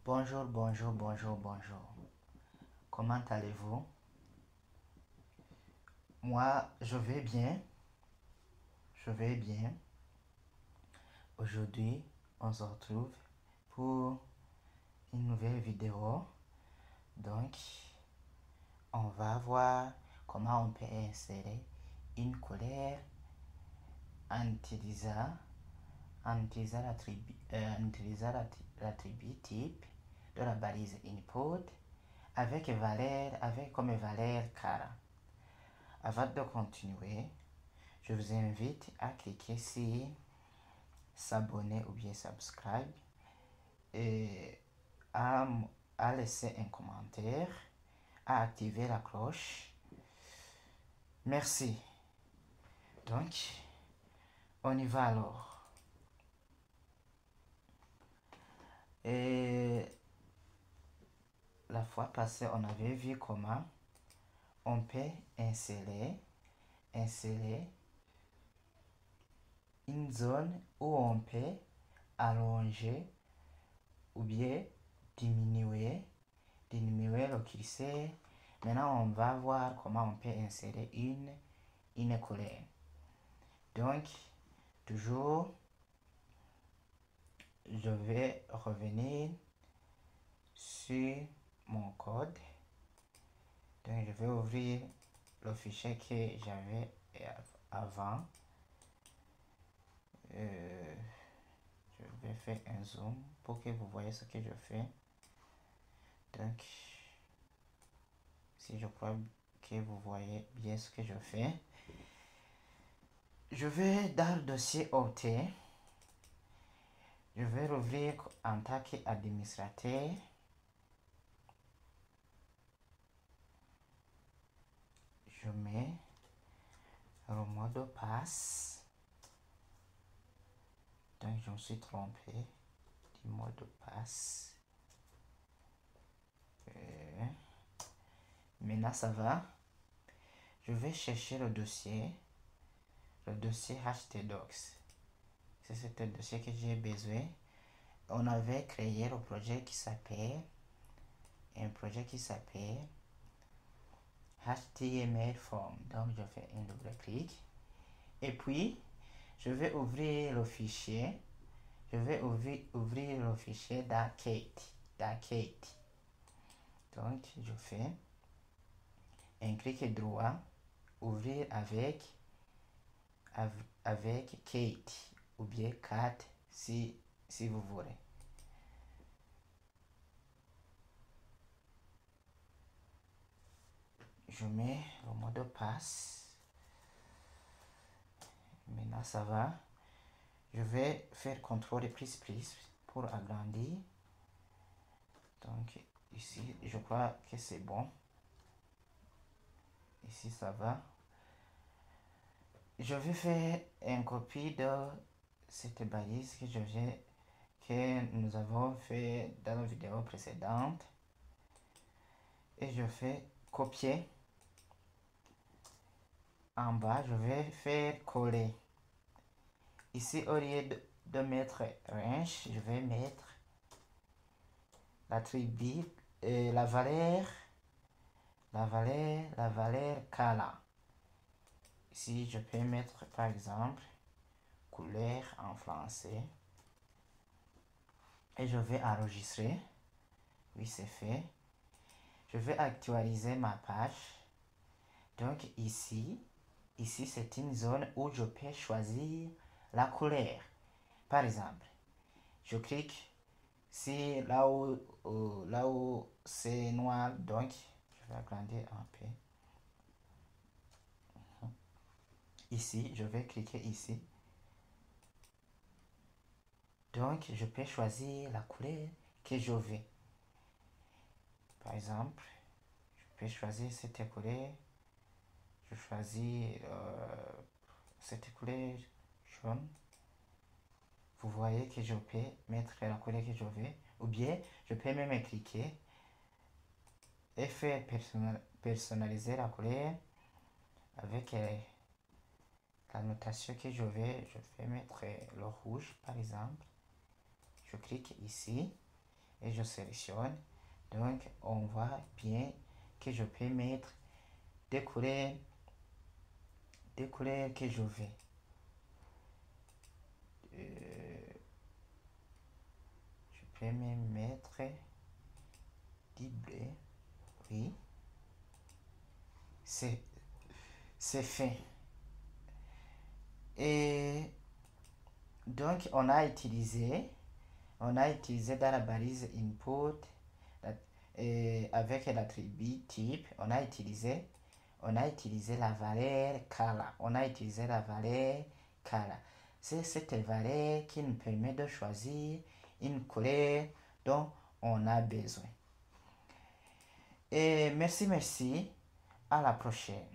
Bonjour, bonjour, bonjour, bonjour. Comment allez-vous? Moi, je vais bien. Je vais bien. Aujourd'hui, on se retrouve pour une nouvelle vidéo. Donc, on va voir comment on peut insérer une colère en utilisant l'attribut type de la balise input avec comme valeur cara. Avant de continuer, je vous invite à cliquer sur s'abonner ou bien subscribe et à, laisser un commentaire, à activer la cloche. Merci. Donc, on y va alors. Et la fois passée, on avait vu comment on peut insérer une zone où on peut allonger ou bien diminuer le curseur. Maintenant, on va voir comment on peut insérer une colère. Donc, toujours, je vais revenir sur mon code. Donc, je vais ouvrir le fichier que j'avais avant. Je vais faire un zoom pour que vous voyez ce que je fais. Donc, si je crois que vous voyez bien ce que je fais, je vais dans le dossier OT. Je vais rouvrir en tant qu'administrateur. Je mets le mot de passe. Donc, je me suis trompé du mot de passe. Maintenant, ça va. Je vais chercher le dossier htdocs. C'est ce dossier que j'ai besoin. On avait créé un projet qui s'appelle HTML form. Donc, je fais un double clic. Et puis, je vais ouvrir le fichier. Je vais ouvrir le fichier d'Arcade. Donc, je fais un clic droit, ouvrir avec Kate ou bien Cat si vous voulez. Je mets le mot de passe. Maintenant, ça va. Je vais faire CTRL plus pour agrandir. Donc, ici, je crois que c'est bon. Ici, ça va. Je vais faire une copie de cette balise que nous avons fait dans la vidéo précédente. Et je fais copier. En bas, je vais faire coller. Ici, au lieu de mettre range, je vais mettre l'attribut, la valeur Kala. Ici, je peux mettre par exemple couleur en français. Et je vais enregistrer. Oui, c'est fait. Je vais actualiser ma page. Donc ici c'est une zone où je peux choisir la couleur. Par exemple, je clique sur là où c'est noir. Donc, je vais agrandir un peu. Ici, je vais cliquer ici. Donc, je peux choisir la couleur que je veux. Par exemple, je peux choisir cette couleur. Je choisis cette couleur jaune. Vous voyez que je peux mettre la couleur que je veux. Ou bien, je peux même cliquer et faire personnaliser la couleur avec la notation que je vais. Je vais mettre le rouge, par exemple. Je clique ici. et je sélectionne. Donc, on voit bien que je peux mettre des couleurs que je veux. Je peux même mettre du bleu. Oui, c'est fait. Et donc, on a utilisé dans la balise input avec l'attribut type, on a utilisé la valeur color. C'est cette valeur qui nous permet de choisir une couleur dont on a besoin. Et merci, à la prochaine.